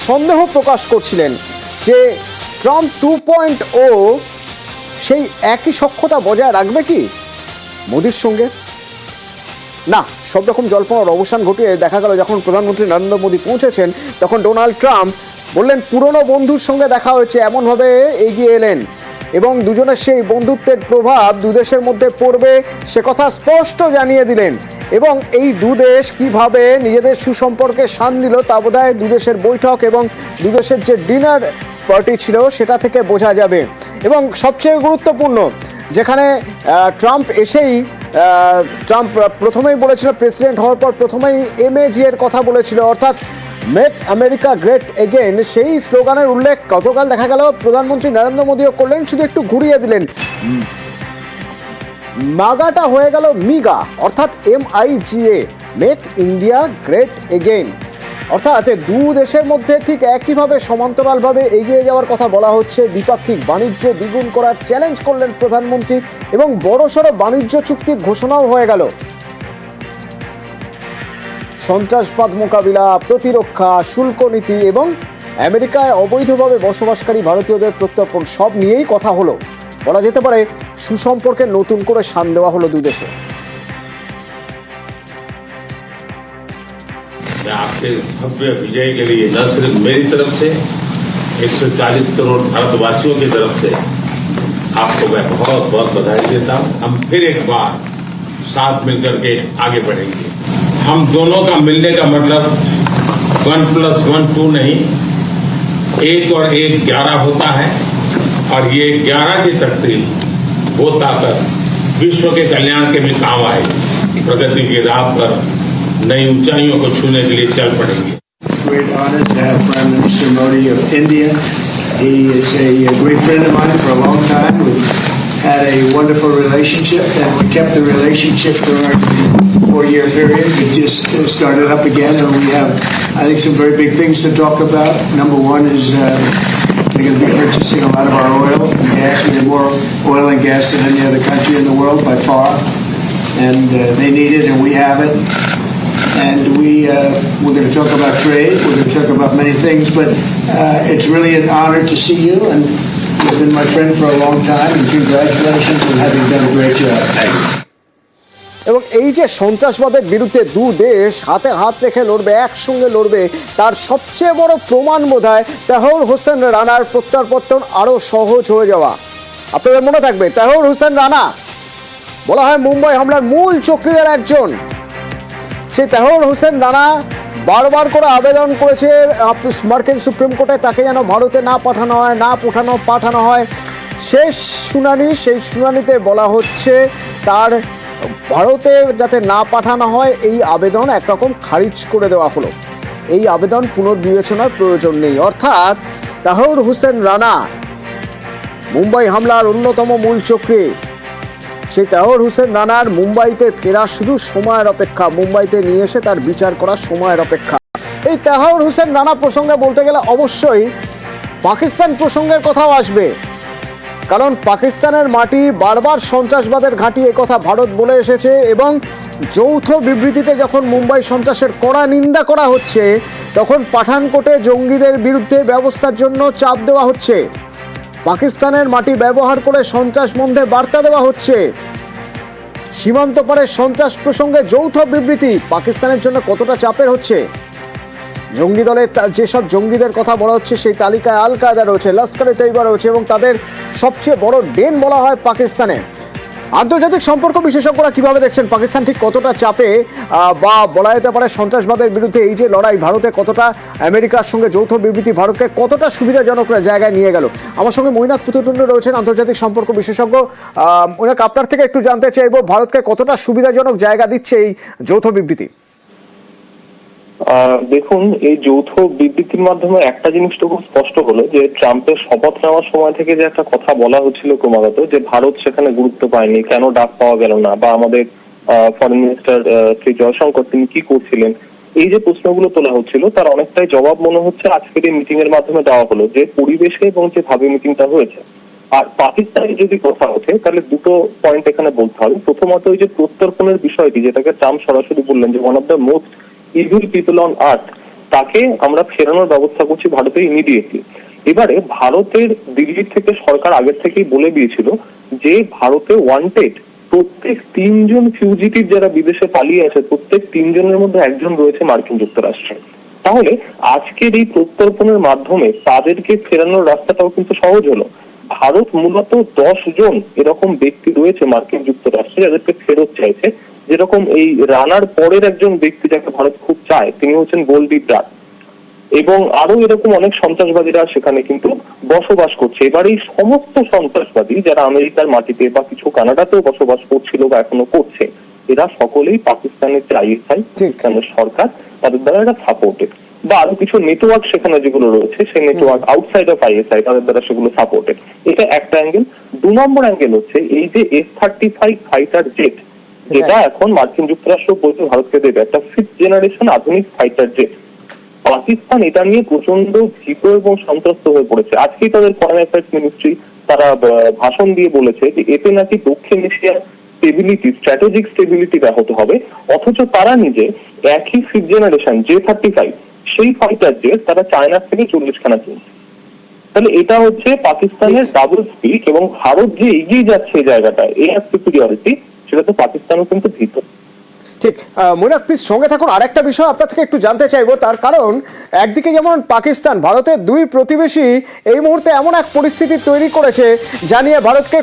সন্দেহ প্রকাশ করছিলেন যে ট্রাম্প 2.0 সেই একই সখ্যতা বজায় রাখবে কি মোদির সঙ্গে। না, সব রকম জল্পনার অবসান ঘটিয়ে দেখা গেল যখন প্রধানমন্ত্রী নরেন্দ্র মোদী পৌঁছেছেন তখন ডোনাল্ড ট্রাম্প বললেন পুরনো বন্ধুর সঙ্গে দেখা হয়েছে, এমনভাবে এগিয়ে এলেন এবং দুজনের সেই বন্ধুত্বের প্রভাব দুদেশের মধ্যে পড়বে সে কথা স্পষ্ট জানিয়ে দিলেন। এবং এই দুদেশ কিভাবে নিজেদের সুসম্পর্কে শান দিল তা বোধহয় দুদেশের বৈঠক এবং দুদেশের যে ডিনার পার্টি ছিল সেটা থেকে বোঝা যাবে। এবং সবচেয়ে গুরুত্বপূর্ণ, যেখানে ট্রাম্প ট্রাম্প প্রথমেই বলেছিল, প্রেসিডেন্ট হওয়ার পর প্রথমেই MAG এর কথা বলেছিল, অর্থাৎ মেক আমেরিকা গ্রেট এগেইন, সেই স্লোগানের উল্লেখ গতকাল দেখা গেল প্রধানমন্ত্রী নরেন্দ্র মোদীও করলেন, শুধু একটু ঘুরিয়ে দিলেন। মাগাটা হয়ে গেল মিগা, অর্থাৎ MIGA, make India great again. অর্থাৎ দু দেশের মধ্যে ঠিক একইভাবে সমান্তরালভাবে এগিয়ে যাওয়ার কথা বলা হচ্ছে। দ্বিপাক্ষিক বাণিজ্য দ্বিগুণ করার চ্যালেঞ্জ করলেন প্রধানমন্ত্রী এবং বড়সড় বাণিজ্য চুক্তির ঘোষণাও হয়ে গেল। সন্ত্রাসবাদ মোকাবিলা, প্রতিরক্ষা, শুল্ক নীতি এবং আমেরিকায় অবৈধভাবে বসবাসকারী ভারতীয়দের প্রত্যর্পণ, সব নিয়েই কথা হলো। বলা যেতে পারে সুসম্পর্কে নতুন করে শান দেওয়া হলো দুদেশে। मैं आपके इस भव्य विजय के लिए न सिर्फ मेरी तरफ से 140 करोड़ भारतवासियों की तरफ से आपको मैं बहुत बहुत बधाई देता हूं। हम फिर एक बार साथ मिलकर के आगे बढ़ेंगे। हम दोनों का मिलने का मतलब 1+1 2 नहीं, 1 और 1 11 होता है और ये 11 की शक्ति, वो ताकत विश्व के कल्याण के भी काम आएगी। प्रगति की राह पर नई ऊंचाइयों को छूने के लिए चल पड़ेंगे। Great honor to have Prime Minister Modi of India. He is a great friend of mine for a long time. We've had a wonderful relationship, and we kept the relationship during the 4-year period. We just started up again, and we have, I think, some very big things to talk about. Number one is they're going to be purchasing a lot of our oil and gas. We have more oil and gas than any other country in the world by far, and they need it, and we have it. And we're going to talk about trade. We're going to talk about many things, but it's really an honor to see you, and you've been my friend for a long time, and congratulations on having done a great job. Thank you. এবং এই যে সন্ত্রাসবাদের বিরুদ্ধে দু দেশ হাতে হাত রেখে লড়বে, একসঙ্গে লড়বে, তার সবচেয়ে বড় প্রমাণ বোধহয় তাহর হোসেন রানার প্রত্যাবর্তন আরও সহজ হয়ে যাওয়া। আপনাদের মনে থাকবে, তাহর হোসেন রানা বলা হয় মুম্বাই হামলার মূল চক্রীদের একজন। সেই তাহর হোসেন রানা বারবার করে আবেদন করেছে মার্কিন সুপ্রিম কোর্টে তাকে যেন ভারতে না পাঠানো হয়। শেষ শুনানি, সেই শুনানিতে বলা হচ্ছে তার ভারতে যাতে না পাঠানো হয় এই আবেদন একরকম খারিজ করে দেওয়া হলো। এই আবেদন পুনর্বিবেচনার প্রয়োজন নেই। অর্থাৎ তাহর হোসেন রানা মুম্বাই হামলার অন্যতম মূল চক্রী, সেই তাহর হোসেন রানার মুম্বাইতে ফেরা শুধু সময়ের অপেক্ষা, মুম্বাইতে নিয়ে এসে তার বিচার করা সময়ের অপেক্ষা। এই তাহর হোসেন রানা প্রসঙ্গে বলতে গেলে অবশ্যই পাকিস্তান প্রসঙ্গের কথাও আসবে, কারণ পাকিস্তানের মাটি বারবার সন্ত্রাসবাদের ঘাঁটি, কথা ভারত বলে এসেছে এবং যৌথ বিবৃতিতে যখন মুম্বাই সন্ত্রাসের কড়া নিন্দা করা হচ্ছে তখন পাঠানকোটে জঙ্গিদের বিরুদ্ধে ব্যবস্থার জন্য চাপ দেওয়া হচ্ছে। পাকিস্তানের মাটি ব্যবহার করে সন্ত্রাস বন্ধে বার্তা দেওয়া হচ্ছে। সীমান্ত পারে সন্ত্রাস প্রসঙ্গে যৌথ বিবৃতি পাকিস্তানের জন্য কতটা চাপের হচ্ছে। জঙ্গি দলের যেসব জঙ্গিদের কথা বলা হচ্ছে সেই তালিকায় আল কায়দা রয়েছে, লস্করে তৈবা রয়েছে এবং তাদের সবচেয়ে বড় ডেন বলা হয় পাকিস্তানে। আন্তর্জাতিক সম্পর্ক বিশেষজ্ঞরা কিভাবে দেখছেন পাকিস্তান ঠিক কতটা চাপে, বা বলা যেতে পারে সন্ত্রাসবাদের বিরুদ্ধে এই যে লড়াই ভারতে কতটা, আমেরিকার সঙ্গে যৌথ বিবৃতি ভারতকে কতটা সুবিধাজনক জায়গায় নিয়ে গেল। আমার সঙ্গে মৈনাক পুততুণ্ড রয়েছেন আন্তর্জাতিক সম্পর্ক বিশেষজ্ঞ। মৈনাক, আপনার থেকে একটু জানতে চাইব ভারতকে কতটা সুবিধাজনক জায়গা দিচ্ছে এই যৌথ বিবৃতি। দেখুন, এই যৌথ বিবৃতির মাধ্যমে একটা জিনিস তো খুব স্পষ্ট হলো যে ট্রাম্পের শপথ নেওয়ার সময় থেকে যে একটা কথা বলা হচ্ছিল ক্রমাগত যে ভারত সেখানে গুরুত্ব পায়নি, কেন ডাক পাওয়া গেল না, বা আমাদের ফরেন মিনিস্টার শ্রী জয়শঙ্কর তিনি কি করছিলেন, এই যে প্রশ্নগুলো তোলা হচ্ছিল তার অনেকটাই জবাব মনে হচ্ছে আজকের এই মিটিং এর মাধ্যমে দেওয়া হলো, যে পরিবেশে এবং যে ভাবে মিটিংটা হয়েছে। আর পাকিস্তানের যদি কথা ওঠে তাহলে দুটো পয়েন্ট এখানে বলতে হবে। প্রথমত ওই যে প্রত্যর্পণের বিষয়টি, যেটাকে ট্রাম্প সরাসরি বললেন যে one of the most evil people on earth, তাকে আমরা ফেরানোর ব্যবস্থা করছি ভারতে ইমিডিয়েটলি। এবারে ভারতের দিল্লি থেকে সরকার আগের থেকেই বলে দিয়েছিল যে ভারতে ওয়ান্টেড প্রত্যেক 3 জন ফিউজিটিভ যারা বিদেশে পালিয়ে আছে, প্রত্যেক 3 জনের মধ্যে একজন রয়েছে মার্কিন যুক্তরাষ্ট্রে। তাহলে আজকের এই প্রত্যর্পণের মাধ্যমে তাদেরকে ফেরানোর রাস্তাটাও কিন্তু সহজ হলো। ভারত মূলত 10 জন এরকম ব্যক্তি রয়েছে মার্কিন যুক্তরাষ্ট্রে যাদেরকে ফেরত চাইছে, যেরকম এই রানার পরের একজন ব্যক্তি যাকে ভারত খুব চায় তিনি হচ্ছেন গোলদীপ রায়, এবং আরো এরকম অনেক সন্ত্রাসবাদীরা সেখানে কিন্তু বসবাস করছে। এবার এই সমস্ত সন্ত্রাসবাদী যারা আমেরিকার মাটিতে বা কিছু কানাডাতেও বসবাস করছিল বা এখনো করছে, এরা সকলেই পাকিস্তানের যে আইএসআই, পাকিস্তানের সরকার তাদের দ্বারা এরা সাপোর্টেড, বা আরো কিছু নেটওয়ার্ক সেখানে যেগুলো রয়েছে সেই নেটওয়ার্ক আউটসাইড অফ আইএসআই তাদের দ্বারা সেগুলো সাপোর্টেড। এটা একটা অ্যাঙ্গেল। 2 নম্বর অ্যাঙ্গেল হচ্ছে এই যে F-35 ফাইটার জেট, যেটা এখন মার্কিন যুক্তরাষ্ট্র বলছে ভারতকে দেবে, একটা 5th জেনারেশন আধুনিক ফাইটার জেট। পাকিস্তান এটা নিয়ে প্রচন্ড ভীত এবং সন্ত্রস্ত হয়ে পড়েছে। আজকেই তাদের ফরেন অ্যাফেয়ার্স মিনিস্ট্রি তারা ভাষণ দিয়ে বলেছে যে এতে নাকি দক্ষিণ এশিয়ার স্টেবিলিটি, স্ট্র্যাটেজিক স্টেবিলিটি ব্যাহত হবে, অথচ তারা নিজে একই 5th জেনারেশন J-35 সেই ফাইটার জেট তারা চায়নার থেকে 40 খানা কিনছে। তাহলে এটা হচ্ছে পাকিস্তানের ডাবল স্পিক, এবং ভারত যে এগিয়ে যাচ্ছে এই জায়গাটায় এয়ার সুপিরিয়রিটি, সেটা তো পাকিস্তানও কিন্তু ভীত। ঠিক, মৈনাক প্লিজ সঙ্গে থাকুন। আরেকটা বিষয় আপনার থেকে একটু জানতে চাইবো, তার কারণ একদিকে যেমন পাকিস্তান, ভারতের 2 প্রতিবেশী এই মুহূর্তে এমন এক পরিস্থিতি তৈরি করেছে জানিয়ে ভারতকে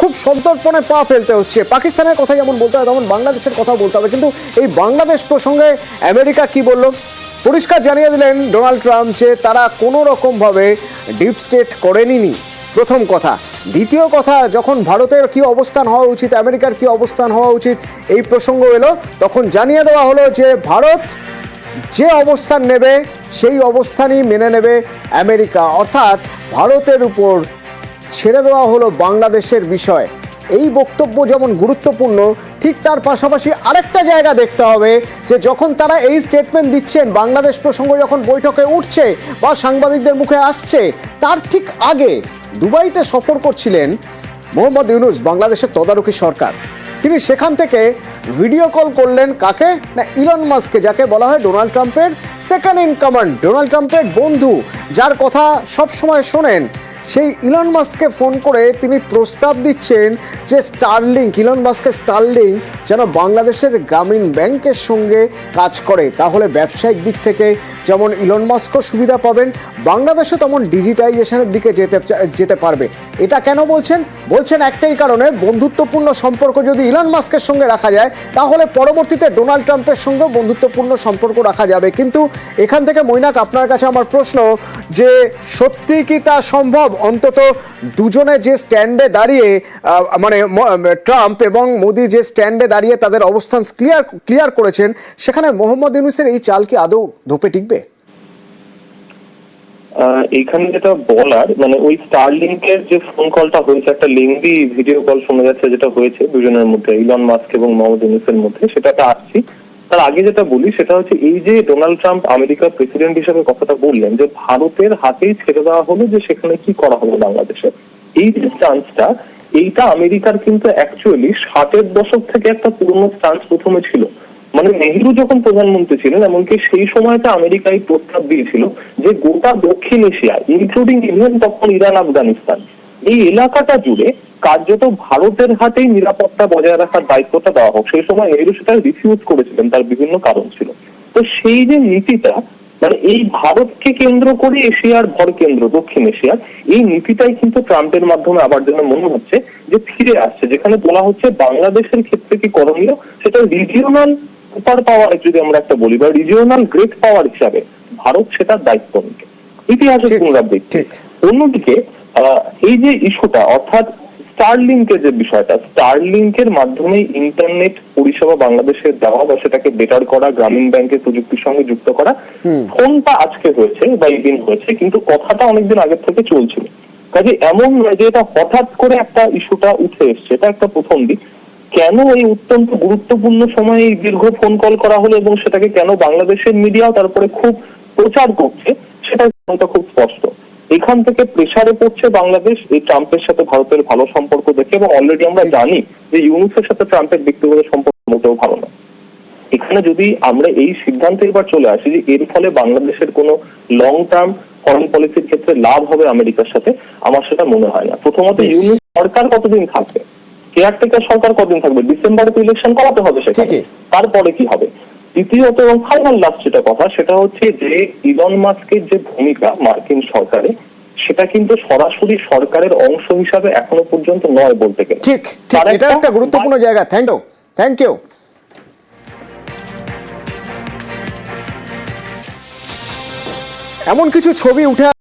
খুব সন্তর্পণে পা ফেলতে হচ্ছে। পাকিস্তানের কথা যেমন বলতে হবে তেমন বাংলাদেশের কথা বলতে হবে, কিন্তু এই বাংলাদেশ প্রসঙ্গে আমেরিকা কি বলল? পরিষ্কার জানিয়ে দিলেন ডোনাল্ড ট্রাম্প যে তারা কোনো রকমভাবে ডিপ স্টেট করেনি, প্রথম কথা। দ্বিতীয় কথা, যখন ভারতের কি অবস্থান হওয়া উচিত, আমেরিকার কি অবস্থান হওয়া উচিত এই প্রসঙ্গ এলো, তখন জানিয়ে দেওয়া হলো যে ভারত যে অবস্থান নেবে সেই অবস্থানই মেনে নেবে আমেরিকা, অর্থাৎ ভারতের উপর ছেড়ে দেওয়া হলো বাংলাদেশের বিষয়। এই বক্তব্য যেমন গুরুত্বপূর্ণ, ঠিক তার পাশাপাশি আরেকটা জায়গা দেখতে হবে যে যখন তারা এই স্টেটমেন্ট দিচ্ছেন, বাংলাদেশ প্রসঙ্গ যখন বৈঠকে উঠছে বা সাংবাদিকদের মুখে আসছে, তার ঠিক আগে দুবাইতে সফর করছিলেন মোহাম্মদ ইউনূস, বাংলাদেশের তদারকি সরকার। তিনি সেখান থেকে ভিডিও কল করলেন কাকে? না, ইলন মাস্ককে, যাকে বলা হয় ডোনাল্ড ট্রাম্পের সেকেন্ড ইন কমান্ড, ডোনাল্ড ট্রাম্পের বন্ধু, যার কথা সব সময় শোনেন। সেই ইলন মাস্ককে ফোন করে তিনি প্রস্তাব দিচ্ছেন যে স্টারলিংক, ইলন মাস্কের স্টারলিংক যেন বাংলাদেশের গ্রামীণ ব্যাংকের সঙ্গে কাজ করে, তাহলে ব্যবসায়িক দিক থেকে যেমন ইলন মাস্কও সুবিধা পাবেন, বাংলাদেশও তেমন ডিজিটাইজেশনের দিকে যেতে পারবে। এটা কেন বলছেন? বলছেন একটাই কারণে, বন্ধুত্বপূর্ণ সম্পর্ক যদি ইলন মাস্কের সঙ্গে রাখা যায় তাহলে পরবর্তীতে ডোনাল্ড ট্রাম্পের সঙ্গেও বন্ধুত্বপূর্ণ সম্পর্ক রাখা যাবে। কিন্তু এখান থেকে মৈনাক আপনার কাছে আমার প্রশ্ন, যে সত্যি কি তা সম্ভব? অন্তত দুজনে যে স্ট্যান্ডে দাঁড়িয়ে, মানে ট্রাম্প এবং মোদি যে স্ট্যান্ডে দাঁড়িয়ে তাদের অবস্থান ক্লিয়ার করেছেন, সেখানে মোহাম্মদ ইউনূসের এই চাল কি আদৌ ধোপে টিকবে? এইখানে যেটা বলার, মানে ওই স্টারলিংকের যে ফোন কলটা হয়েছে, একটা লেংদি ভিডিও কল শোনা যাচ্ছে যেটা হয়েছে দুজনের মধ্যে, ইলন মাস্ক এবং মোহাম্মদ ইউনূসের মধ্যে, সেটাতে আসছি। তার আগে যেটা বলি সেটা হচ্ছে এই যে ডোনাল্ড ট্রাম্প আমেরিকার প্রেসিডেন্ট হিসেবে কথাটা বললেন যে ভারতের হাতেই ছেড়ে দেওয়া হলো যে সেখানে কি করা হবে বাংলাদেশে, এই যে স্টান্সটা, এইটা আমেরিকার কিন্তু অ্যাকচুয়ালি 60-এর দশক থেকে একটা পুরনো স্টান্স প্রথমে ছিল। মানে নেহেরু যখন প্রধানমন্ত্রী ছিলেন, এমনকি সেই সময়টা আমেরিকায় প্রস্তাব দিয়েছিল যে গোটা দক্ষিণ এশিয়া, ইনক্লুডিং ইভেন তখন ইরান, আফগানিস্তান, এই এলাকাটা জুড়ে কার্যত ভারতের হাতেই নিরাপত্তা বজায় রাখার দায়িত্বটা দেওয়া হোক। সেই সময় নেহেরু সেটা রিফিউজ করেছিলেন, তার বিভিন্ন কারণ ছিল। তো সেই যে নীতিটা, মানে এই ভারতকে কেন্দ্র করে এশিয়ার ভর কেন্দ্র দক্ষিণ এশিয়ার, এই নীতিটাই কিন্তু ট্রাম্পের মাধ্যমে আবার যেন মনে হচ্ছে যে ফিরে আসছে, যেখানে বলা হচ্ছে বাংলাদেশের ক্ষেত্রে কি করণীয়, সেটা রিজিওনাল সুপার পাওয়ার যদি আমরা একটা বলি, বা রিজিওনাল গ্রেট পাওয়ার হিসাবে ভারত সেটার দায়িত্ব নিচ্ছে, ইতিহাসের পুনরাবৃত্তি। অন্যদিকে এই যে ইস্যুটা, অর্থাৎ স্টারলিংকের যে বিষয়টা, স্টারলিংকের মাধ্যমে ইন্টারনেট পরিষেবা বাংলাদেশে দেওয়া বা সেটাকে বেটার করা, গ্রামীণ ব্যাংকের প্রযুক্তির সঙ্গে যুক্ত করা, ফোনটা আজকে হয়েছে বা এই দিন হয়েছে, কিন্তু কথাটা অনেকদিন আগের থেকে চলছিল। কাজে এমন নয় যে এটা হঠাৎ করে একটা ইস্যুটা উঠে এসছে, এটা একটা প্রথম দিক। কেন এই অত্যন্ত গুরুত্বপূর্ণ সময়ে এই দীর্ঘ ফোন কল করা হলো এবং সেটাকে কেন বাংলাদেশের মিডিয়াও তারপরে খুব প্রচার করছে, সেটা খুব স্পষ্ট। এখান থেকে প্রেসারে পড়ছে বাংলাদেশ এই ট্রাম্পের সাথে ভারতের ভালো সম্পর্ক দেখে, এবং অলরেডি আমরা জানি যে ইউনূসের সাথে ট্রাম্পের ব্যক্তিগত সম্পর্ক মোটেও ভালো না। এখানে যদি আমরা এই সিদ্ধান্তে এবার চলে আসি যে এর ফলে বাংলাদেশের কোনো লং টার্ম ফরেন পলিসির ক্ষেত্রে লাভ হবে আমেরিকার সাথে, আমার সেটা মনে হয় না। প্রথমত ইউনিট সরকার কতদিন থাকবে, কেয়ারটেকার সরকার কতদিন থাকবে, ডিসেম্বরে তো ইলেকশন করাতে হবে সেখানে, ঠিকই। তারপরে কি হবে? দ্বিতীয়ত এবং ফাইনাল লাস্ট যেটা কথা, সেটা হচ্ছে যে ইলন মাস্কের যে ভূমিকা মার্কিন সরকারে, সেটা কিন্তু সরাসরি সরকারের অংশ হিসাবে এখনো পর্যন্ত নয় বলতে গেলে। ঠিক ঠিক, এটা একটা গুরুত্বপূর্ণ জায়গা। Thank you. এমন কিছু ছবি উঠে